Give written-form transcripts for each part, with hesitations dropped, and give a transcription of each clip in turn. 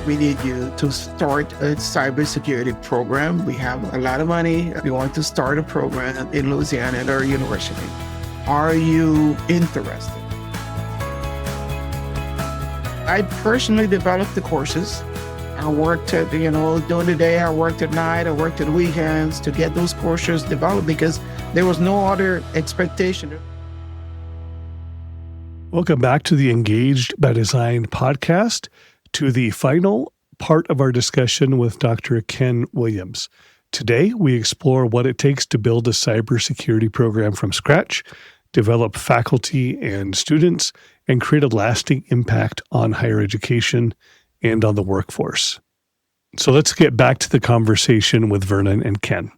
we need you to start a cybersecurity program. We have a lot of money. We want to start a program in Louisiana at our university. Are you interested? I personally developed the courses. I worked at, during the day, I worked at night, I worked at weekends to get those courses developed because there was no other expectation. Welcome back to the Engaged by Design podcast, to the final part of our discussion with Dr. Ken Williams. Today, we explore what it takes to build a cybersecurity program from scratch, develop faculty and students, and create a lasting impact on higher education and on the workforce. So let's get back to the conversation with Vernon and Ken.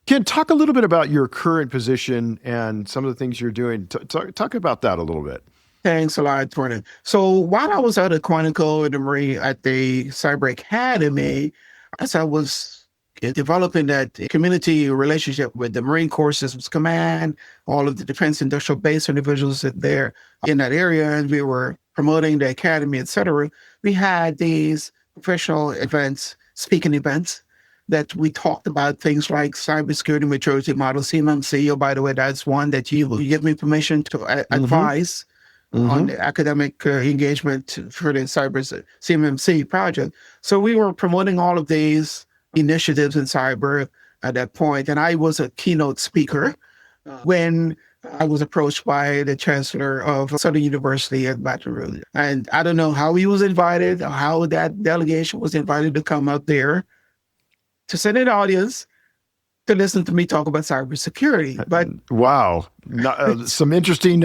Ken, talk a little bit about your current position and some of the things you're doing. Talk about that a little bit. Thanks a lot, Vernon. So while I was out at Quantico and the Marine at the Cyber Academy, as I was developing that community relationship with the Marine Corps Systems Command, all of the Defense Industrial Base individuals there in that area, and we were promoting the academy, et cetera, we had these professional events, speaking events, that we talked about things like cybersecurity maturity model, CMMC. Oh, by the way, that's one that you give me permission to advise on the academic engagement for the cyber CMMC project. So we were promoting all of these initiatives in cyber at that point, and I was a keynote speaker when I was approached by the chancellor of Southern University at Baton Rouge. And I don't know how he was invited, or how that delegation was invited to come up there to sit in the audience to listen to me talk about cybersecurity. But wow, some interesting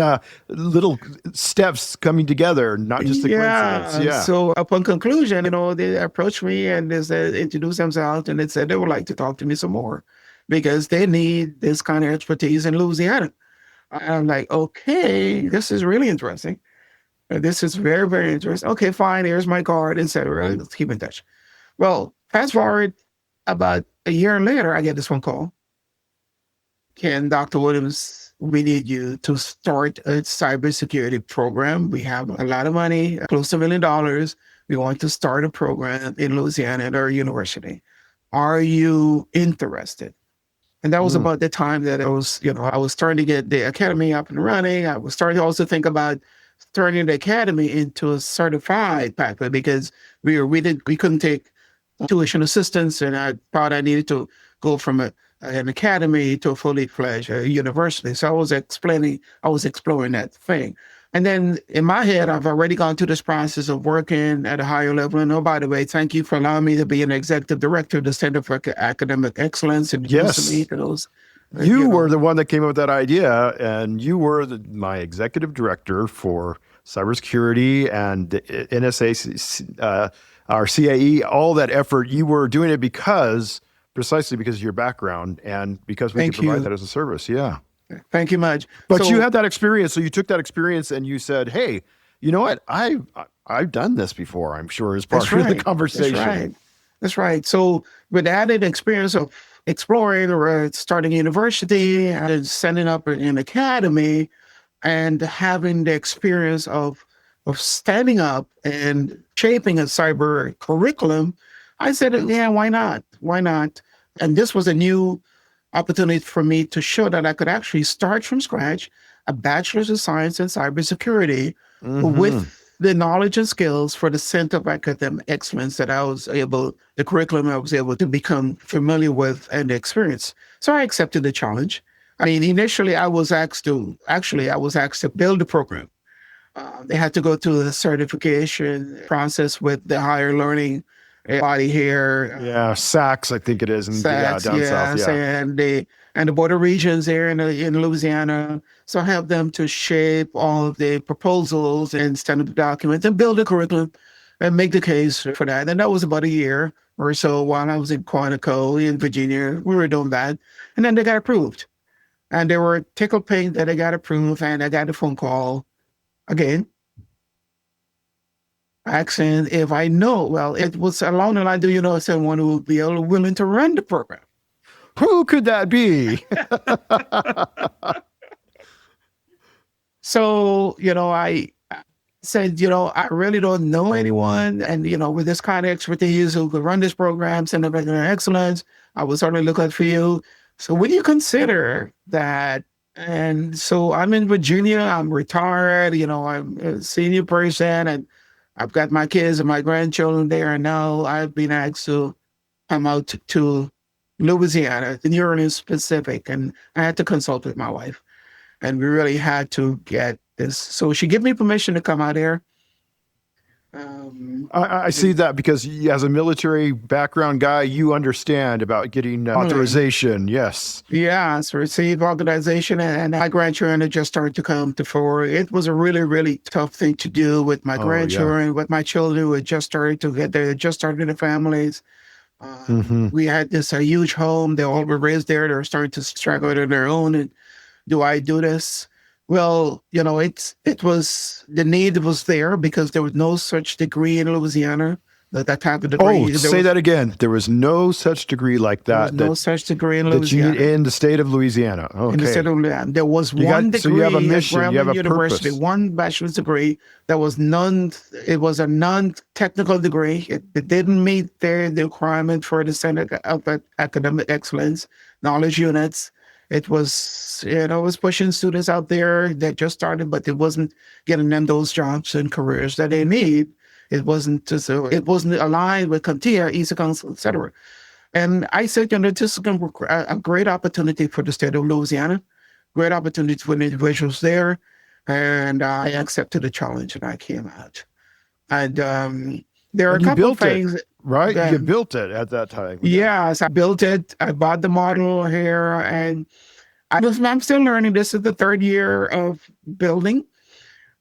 little steps coming together, not just a coincidence. Yeah. So upon conclusion, they approached me and they said, introduced themselves, and they said they would like to talk to me some more because they need this kind of expertise in Louisiana. And I'm like, okay, this is really interesting. This is very, very interesting. Okay, fine. Here's my card, et cetera. Let's keep in touch. Well, fast forward about a year later, I get this phone call. Ken, Dr. Williams, we need you to start a cybersecurity program. We have a lot of money, close to $1 million. We want to start a program in Louisiana at our university. Are you interested? And that was about the time that I was starting to get the academy up and running. I was starting to also think about turning the academy into a certified pathway because we couldn't take tuition assistance, and I thought I needed to go from an academy to a fully fledged university. So I was exploring that thing. And then in my head, I've already gone through this process of working at a higher level. And oh, by the way, thank you for allowing me to be an executive director of the Center for Academic Excellence. And yes, you were the one that came up with that idea, and you were my executive director for cybersecurity and NSA, our CAE, all that effort. You were doing it precisely because of your background and because we could provide that as a service. Yeah. Thank you much. But you had that experience. So you took that experience and you said, hey, you know what? I've done this before, I'm sure, as part of the conversation. That's right. So with added experience of exploring or starting a university and setting up an academy and having the experience of standing up and shaping a cyber curriculum, I said, yeah, why not? Why not? And this was a new opportunity for me to show that I could actually start from scratch a bachelor's of science in cybersecurity with the knowledge and skills for the Center of Academic Excellence the curriculum I was able to become familiar with and experience. So I accepted the challenge. I mean, initially I was asked to build the program. They had to go through the certification process with the higher learning body here. Yeah, SACS, I think it is. Down south. Yeah. And the border regions there in Louisiana. So I helped them to shape all of the proposals and standard documents and build a curriculum and make the case for that. And that was about a year or so while I was in Quantico in Virginia. We were doing that. And then they got approved. And they were tickled pink that they got approved, and I got a phone call again, asking if I know. Well, it was along the line, do you know someone who would be willing to run the program? Who could that be? So, said, I really don't know anyone. And, with this kind of expertise who could run this program, Center of Excellence, I would certainly look out for you. So would you consider that? And so I'm in Virginia, I'm retired, I'm a senior person, and I've got my kids and my grandchildren there. And now I've been asked to come out to Louisiana, the New Orleans Pacific. And I had to consult with my wife. And we really had to get this. So she gave me permission to come out here. I see that because as a military background guy, you understand about getting authorization. Yes. Yeah, so received authorization, and my grandchildren had just started to come to fore. It was a really, really tough thing to do with my grandchildren, with my children who had just started to get there, just started their families. We had this a huge home. They all were raised there. They were starting to struggle on their own. And do I do this? Well, it was, the need was there because there was no such degree in Louisiana, that type of degree. Say that again. There was no such degree like that. There was no such degree in Louisiana. In the state of Louisiana. Okay. In the state of Louisiana. There was one degree so you have a mission, at you have a University, purpose. one bachelor's degree. It was a non-technical degree. It didn't meet the requirement for the Center of Academic Excellence, knowledge units. It was, it was pushing students out there that just started, but it wasn't getting them those jobs and careers that they need. It wasn't aligned with CompTIA, ESA Council, et cetera. And I said, this is a great opportunity for the state of Louisiana, great opportunity for the individuals there. And I accepted the challenge and I came out. And there are a couple of things. Right? You built it at that time. Yes, I built it. I bought the model here, and I'm still learning. This is the third year of building.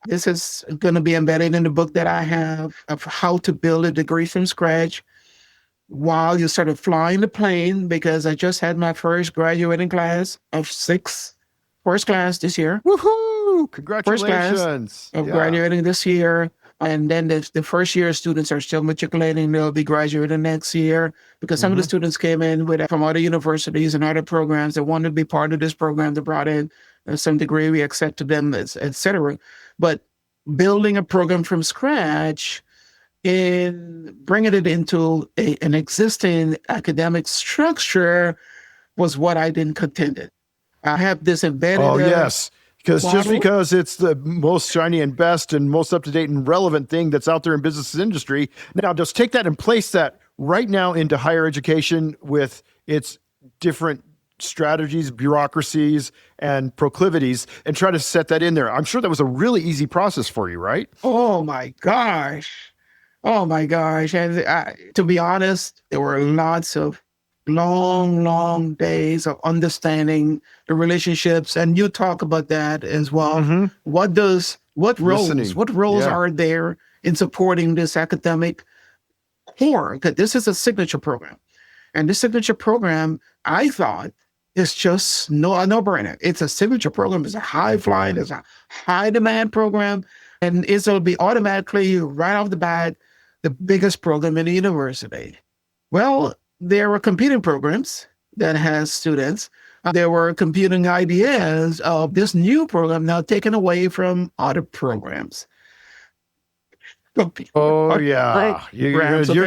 This is going to be embedded in the book that I have of how to build a degree from scratch while you started flying the plane, because I just had my first graduating class of 6, first class this year. Woohoo! Congratulations. First class of graduating this year. And then the first year students are still matriculating. They'll be graduating next year because some of the students came in from other universities and other programs that wanted to be part of this program. They brought in some degree. We accepted them, et cetera. But building a program from scratch and bringing it into an existing academic structure was what I didn't contend it. I have this embedded. Oh, yes. Because model. Just because it's the most shiny and best and most up-to-date and relevant thing that's out there in business industry, now just take that and place that right now into higher education with its different strategies, bureaucracies, and proclivities, and try to set that in there. I'm sure that was a really easy process for you, right? Oh my gosh. And to be honest, there were lots of long days of understanding the relationships, and you talk about that as well. What roles are there in supporting this academic core? Because this is a signature program, and this signature program, I thought, is just a no-brainer. It's a signature program. It's a high flying, it's a high demand program, and it'll be automatically right off the bat the biggest program in the university. Well, there were competing programs that has students. There were competing ideas of this new program now taken away from other programs. Oh, yeah. You're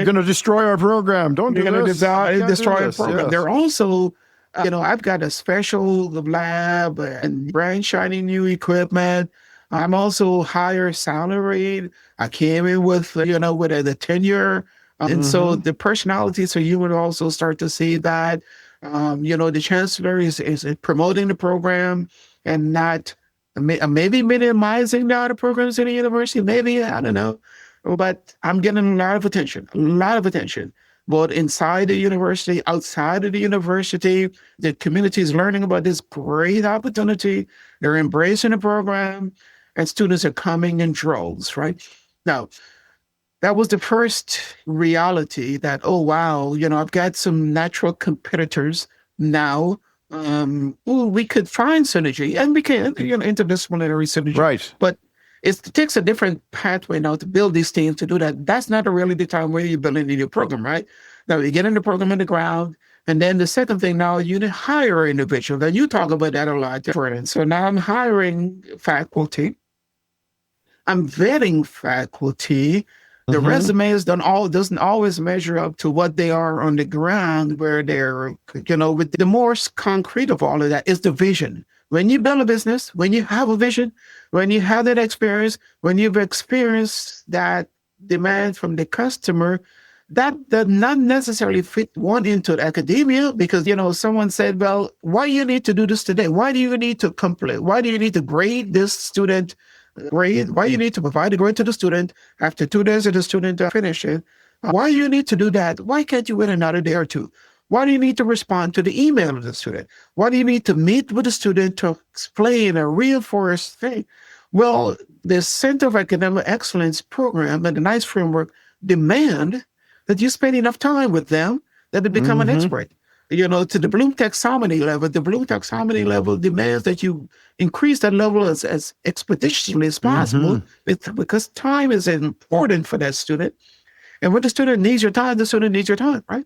going to destroy our program. Don't do this. You're going to destroy our program. Yes. They're also, I've got a special lab and brand shiny new equipment. I'm also higher salaried. I came in with, with the tenure. And so the personality, so you would also start to see that, the chancellor is promoting the program and not maybe minimizing the other programs in the university. Maybe, I don't know. But I'm getting a lot of attention, both inside the university, outside of the university. The community is learning about this great opportunity. They're embracing the program, and students are coming in droves, right? Now, that was the first reality that, oh, wow, I've got some natural competitors now. We could find synergy, and we can, interdisciplinary synergy. Right. But it takes a different pathway now to build these teams to do that. That's not really the time where you're building a new program, right? Now, you get in the program in the ground, and then the second thing now, you need to hire individuals. And you talk about that a lot. So now I'm hiring faculty. I'm vetting faculty. The resumes doesn't always measure up to what they are on the ground, where they're, with the more concrete of all of that is the vision. When you build a business, when you have a vision, when you have that experience, when you've experienced that demand from the customer, that does not necessarily fit one into academia, because, someone said, well, why you need to do this today? Why do you need to complete? Why do you need to grade this student? Grade? Why you need to provide a grade to the student after 2 days of the student finishing? Why you need to do that? Why can't you wait another day or two? Why do you need to respond to the email of the student? Why do you need to meet with the student to explain or reinforce thing? Well, the Center of Academic Excellence program and the NICE framework demand that you spend enough time with them that they become an expert. To the Bloom taxonomy level. The Bloom taxonomy level demands that you increase that level as expeditiously as possible, because time is important for that student. And when the student needs your time, the student needs your time, right?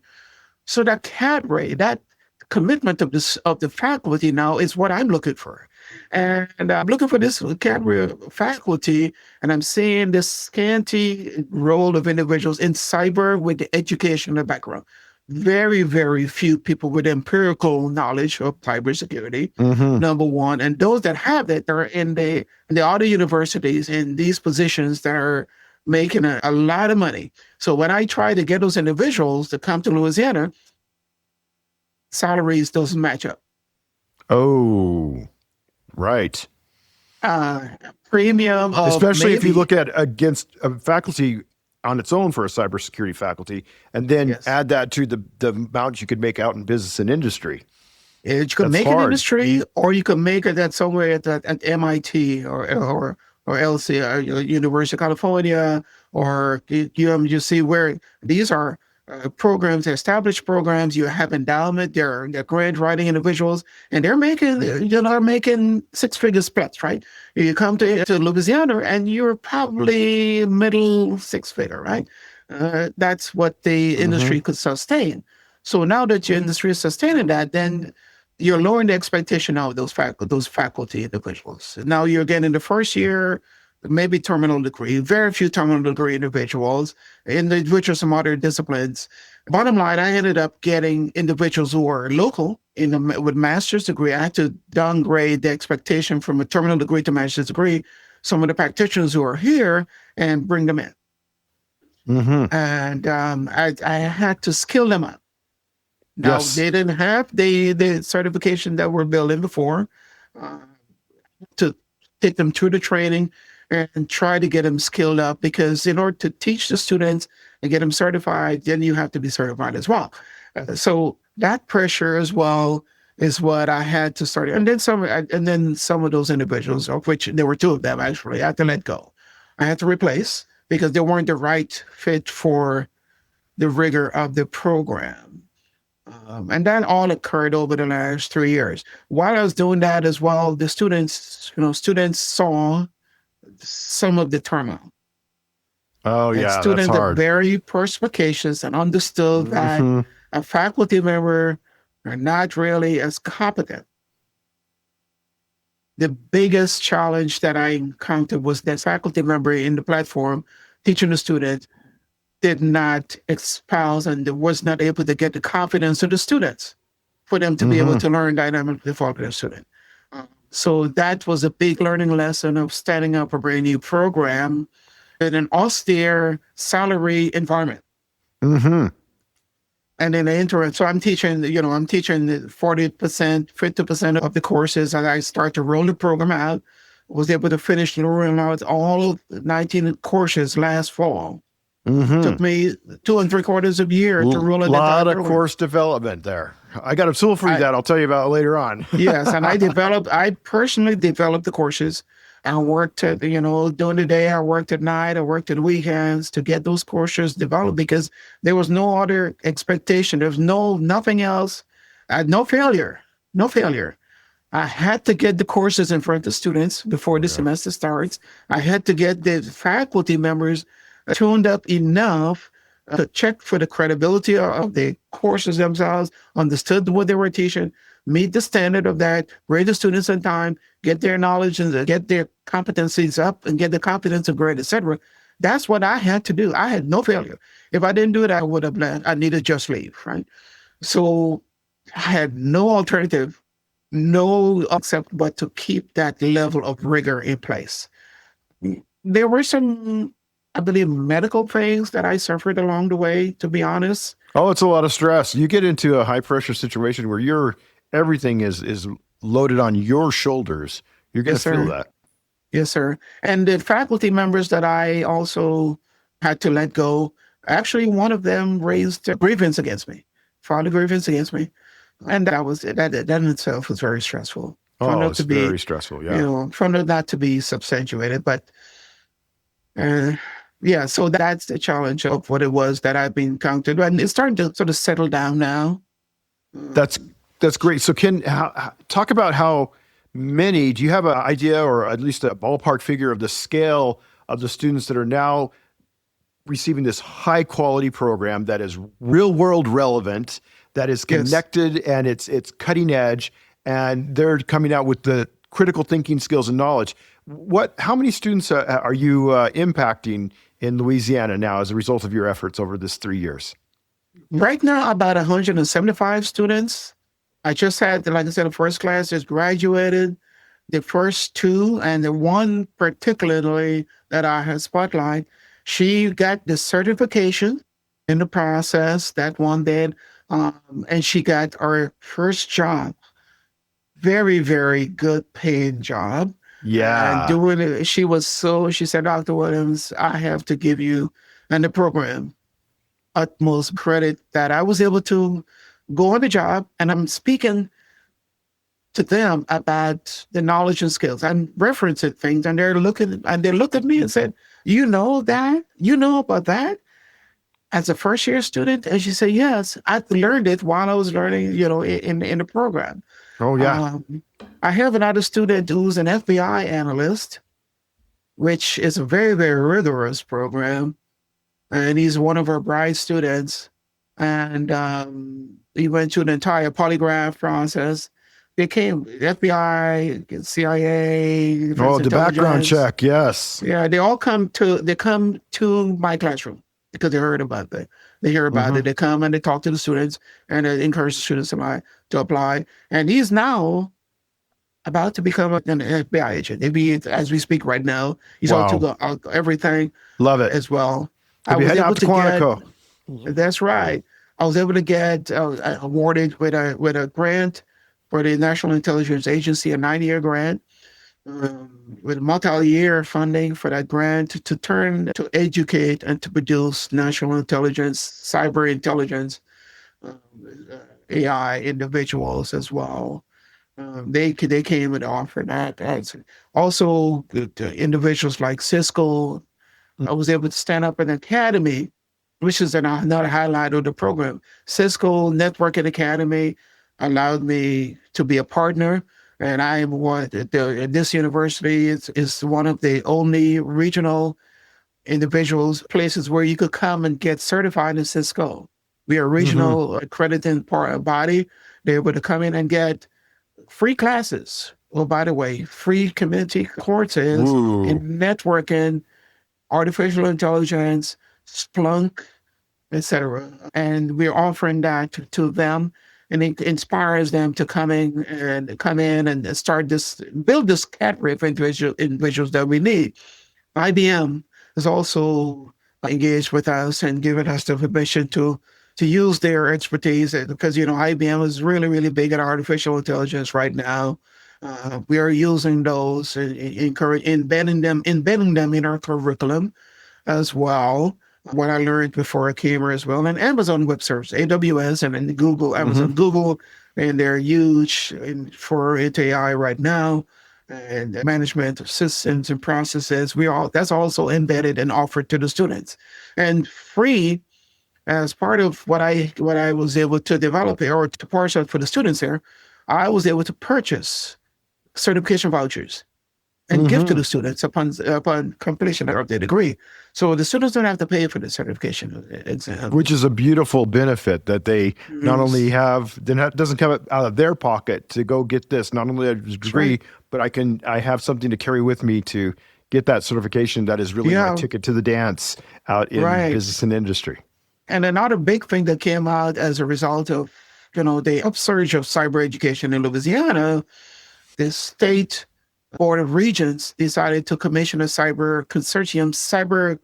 So that cadre, that commitment of the faculty now is what I'm looking for. And I'm looking for this cadre of faculty, and I'm seeing this scanty role of individuals in cyber with the educational background. Very, very few people with empirical knowledge of cybersecurity, number one. And those that have it are in the other universities in these positions that are making a lot of money. So when I try to get those individuals to come to Louisiana, salaries doesn't match up. Oh, right. Premium, especially if you look at against a faculty on its own for a cybersecurity faculty, and then add that to the amount you could make out in business and industry. You could make it in industry, or you could make it at somewhere at MIT or LC, or University of California, or you see where these are programs, established programs. You have endowment, they're grant writing individuals, and they're making six-figure splits, right? You come to Louisiana and you're probably middle six-figure, right? That's what the industry could sustain. So now that your industry is sustaining that, then you're lowering the expectation of those faculty individuals. Now you're getting the first year, maybe terminal degree, very few terminal degree individuals, individuals from other disciplines. Bottom line, I ended up getting individuals who are local with master's degree. I had to downgrade the expectation from a terminal degree to master's degree, some of the practitioners who are here, and bring them in. And I had to skill them up. Now, they didn't have the certification that we're building before, to take them through the training and try to get them skilled up, because in order to teach the students and get them certified, then you have to be certified as well. So that pressure as well is what I had to start. And then some of those individuals, of which there were two of them actually, I had to let go. I had to replace, because they weren't the right fit for the rigor of the program. And that all occurred over the last 3 years. While I was doing that as well, the students saw some of the turmoil. Oh, and yeah, students that's are hard. very perspicacious and understood that a faculty member are not really as competent. The biggest challenge that I encountered was that faculty member in the platform teaching the student did not espouse and was not able to get the confidence of the students for them to be able to learn dynamically for their student. So that was a big learning lesson of standing up a brand new program in an austere salary environment. And in the interim, so I'm teaching the 40%, 50% of the courses, and I start to roll the program out. Was able to finish rolling out all 19 courses last fall. Took me 2 3/4 of a year to roll it. A lot of course development there. I got a tool for you that I'll tell you about later on. Yes, and I personally developed the courses. I worked at, during the day, I worked at night, I worked at weekends to get those courses developed, because there was no other expectation. There was nothing else. No failure. I had to get the courses in front of students before the semester starts. I had to get the faculty members tuned up enough to check for the credibility of the courses themselves, understood what they were teaching, meet the standard of that, grade the students on time, get their knowledge and get their competencies up and get the competency grade, etc. That's what I had to do. I had no failure. If I didn't do it, I would have left. I needed just leave, right? So I had no alternative, no except but to keep that level of rigor in place. There were some, I believe, medical things that I suffered along the way, to be honest. Oh, it's a lot of stress. You get into a high pressure situation where everything is loaded on your shoulders. You're going to feel that. Yes, sir. And the faculty members that I also had to let go, actually, one of them raised a grievance against me, filed a grievance against me. And that in itself was very stressful. It's very stressful, yeah. You know, found it not to be substantiated. But yeah, so that's the challenge of what it was that I've been encountered. And it's starting to sort of settle down now. That's great. So Ken, talk about how many, do you have an idea or at least a ballpark figure of the scale of the students that are now receiving this high quality program that is real world relevant, that is connected, yes, and it's cutting edge, and they're coming out with the critical thinking skills and knowledge? How many students are you impacting in Louisiana now as a result of your efforts over this 3 years? Right now, about 175 students. I just had, like I said, the first class just graduated. The first two, and the one particularly that I had spotlight, she got the certification in the process, that one did, and she got her first job. Very, very good paying job. Yeah. And doing it, she said, Dr. Williams, I have to give you and the program utmost credit that I was able to go on the job, and I'm speaking to them about the knowledge and skills. I'm referencing things, and they looked at me and said, you know that? You know about that? As a first year student? And she said, yes, I learned it while I was learning, in the program. Oh, yeah. I have another student who's an FBI analyst, which is a very, very rigorous program. And he's one of our bright students. And he went through the entire polygraph process. They came, FBI, CIA. The background check, yes. Yeah, they come to my classroom because they heard about it. They hear about it. They come and they talk to the students, and they encourage the students to apply. And he's now about to become an FBI agent. As we speak right now, he's on to everything. Love it as well. I was able to Quantico. That's right. I was able to get awarded with a grant for the National Intelligence Agency, a 9-year grant, with multi-year funding for that grant to educate and to produce national intelligence, cyber intelligence, AI individuals as well. They came and offered that. Also, individuals like Cisco. I was able to stand up an academy, which is another highlight of the program. Cisco Networking Academy allowed me to be a partner, and I am this university is one of the only regional places where you could come and get certified in Cisco. We are a regional accrediting body. They're able to come in and get free classes. Well, by the way, free community courses in networking, artificial intelligence, Splunk, etc. And we're offering that to them, and it inspires them to come in and start build this cadre of individuals that we need. IBM is also engaged with us and given us the permission to use their expertise, because IBM is really, really big at artificial intelligence right now. We are using those and embedding them in our curriculum as well. What I learned before I came here as well, and Amazon Web Services, AWS, and then Google, and they're huge into AI right now, and management of systems and processes. That's also embedded and offered to the students, and free as part of what I was able to develop here, or to parse out for the students here. I was able to purchase certification vouchers and give to the students upon completion of their degree. So the students don't have to pay for the certification exam. Which is a beautiful benefit that they not only have, then it doesn't come out of their pocket to go get this, not only a degree, right. but I have something to carry with me to get that certification that is really my ticket to the dance out in business and industry. And another big thing that came out as a result of, the upsurge of cyber education in Louisiana, the state Board of Regents decided to commission a cyber consortium, cyber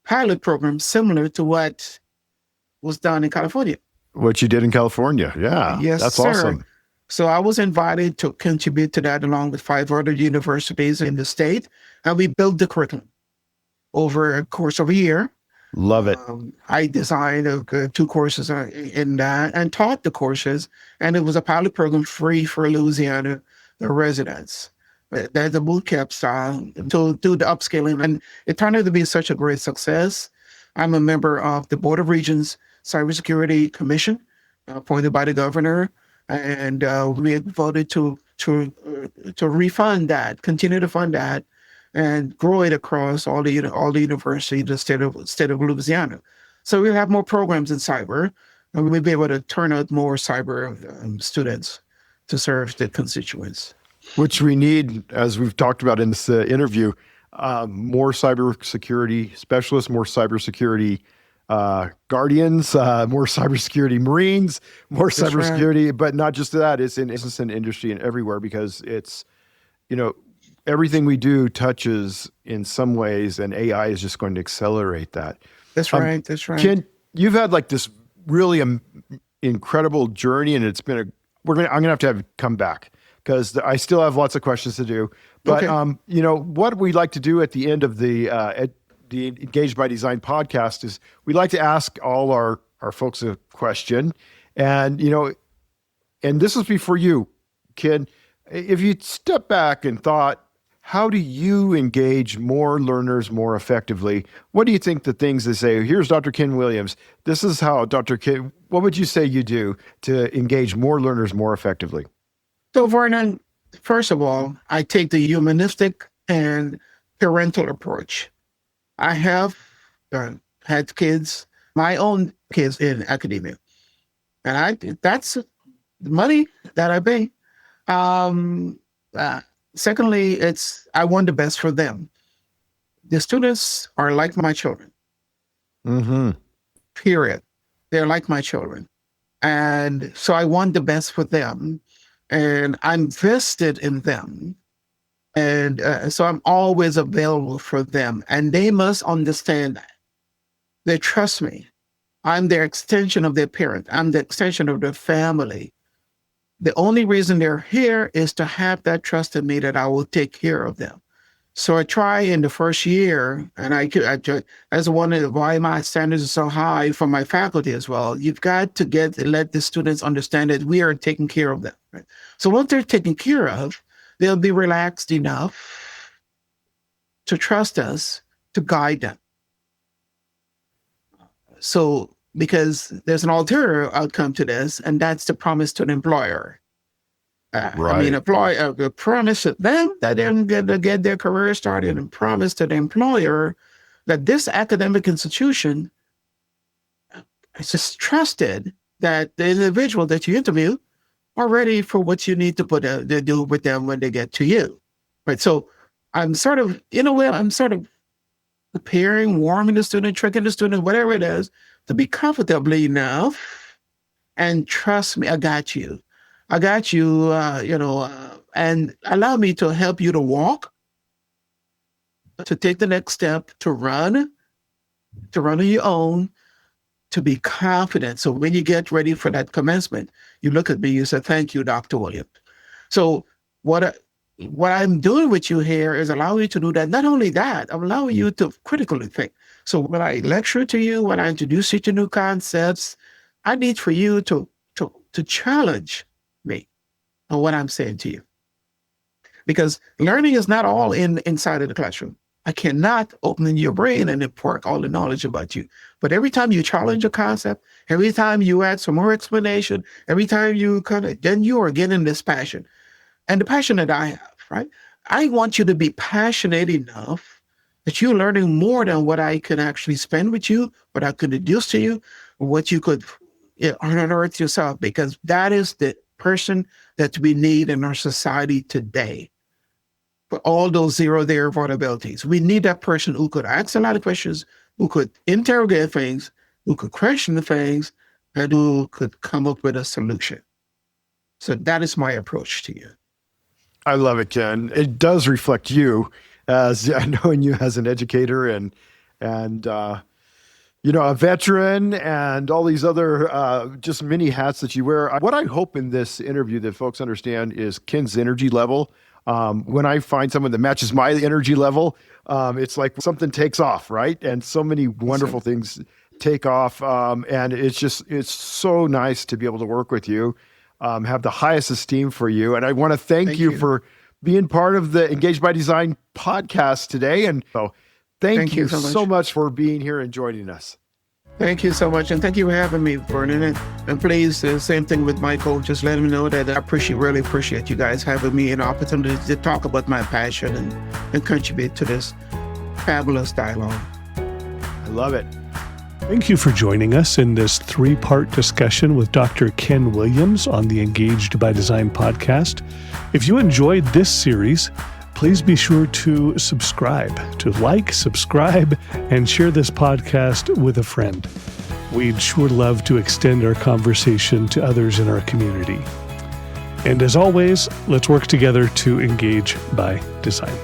pilot program similar to what was done in California. What you did in California. Yeah. Yes, that's sir. awesome. So I was invited to contribute to that along with 5 other universities in the state. And we built the curriculum over a course of a year. Love it. I designed 2 courses in that and taught the courses. And it was a pilot program free for Louisiana residents. There's a boot camp style to do the upscaling. And it turned out to be such a great success. I'm a member of the Board of Regents Cybersecurity Commission appointed by the governor. And we voted to refund that, continue to fund that, and grow it across all the universities, the state of Louisiana. So we'll have more programs in cyber, and we'll be able to turn out more cyber students to serve the constituents. Which we need, as we've talked about in this interview, more cybersecurity specialists, more cybersecurity guardians, more cybersecurity Marines, more That's cybersecurity, right. but not just that, it's in business and industry and everywhere, because it's, everything we do touches in some ways, and AI is just going to accelerate that. That's right. That's right. Ken, you've had like this really incredible journey, and it's been I'm going to have you come back, because I still have lots of questions to do. But, what we like to do at the end of the Engaged by Design podcast is we like to ask all our folks a question. And, and this will be for you, Ken. If you step back and thought, how do you engage more learners more effectively? What do you think the things they say, here's Dr. Ken Williams, this is how Dr. Ken, what would you say you do to engage more learners more effectively? So, Vernon, first of all, I take the humanistic and parental approach. I have had kids, my own kids in academia, and that's the money that I pay. Secondly, I want the best for them. The students are like my children. Period. They're like my children. And so I want the best for them. And I'm vested in them. And so I'm always available for them. And they must understand that. They trust me. I'm their extension of their parent. I'm the extension of their family. The only reason they're here is to have that trust in me that I will take care of them. So I try in the first year, and that's one of why my standards are so high for my faculty as well. You've got to let the students understand that we are taking care of them. Right? So once they're taken care of, they'll be relaxed enough to trust us to guide them. So, because there's an ulterior outcome to this, and that's the promise to an employer. Right. A promise to them that they're going to get their career started, and promise to the employer that this academic institution is just trusted that the individual that you interview are ready for what you need to do with them when they get to you. Right. So I'm sort of, in a way, preparing, warming the student, tricking the student, whatever it is, to be comfortable enough and trust me, I got you. And allow me to help you to walk, to take the next step, to run on your own, to be confident. So when you get ready for that commencement, you look at me, you say, thank you, Dr. Williams. So what I'm doing with you here is allowing you to do that. Not only that, I'm allowing you to critically think. So when I lecture to you, when I introduce you to new concepts, I need for you to challenge me on what I'm saying to you. Because learning is not all inside of the classroom. I cannot open your brain and impart all the knowledge about you. But every time you challenge a concept, every time you add some more explanation, every time then you are getting this passion. And the passion that I have, right? I want you to be passionate enough that you're learning more than what I could actually spend with you, what I could deduce to you, what you could unearth yourself, because that is the person that we need in our society today. For all those zero-day vulnerabilities, we need that person who could ask a lot of questions, who could interrogate things, who could question the things, and who could come up with a solution. So that is my approach to you. I love it, Ken. It does reflect you, as I knowing you as an educator and a veteran and all these other just many hats that you wear. What I hope in this interview that folks understand is Ken's energy level. When I find someone that matches my energy level, it's like something takes off, right? And so many wonderful things take off. And it's so nice to be able to work with you, have the highest esteem for you. And I want to thank you for being part of the Engaged by Design podcast today. And so thank you so much for being here and joining us. Thank you so much. And thank you for having me, Vernon. And please, same thing with Michael. Just let him know that I really appreciate you guys having me an opportunity to talk about my passion and contribute to this fabulous dialogue. I love it. Thank you for joining us in this 3-part discussion with Dr. Ken Williams on the Engaged by Design podcast. If you enjoyed this series, please be sure to subscribe, and share this podcast with a friend. We'd sure love to extend our conversation to others in our community. And as always, let's work together to engage by design.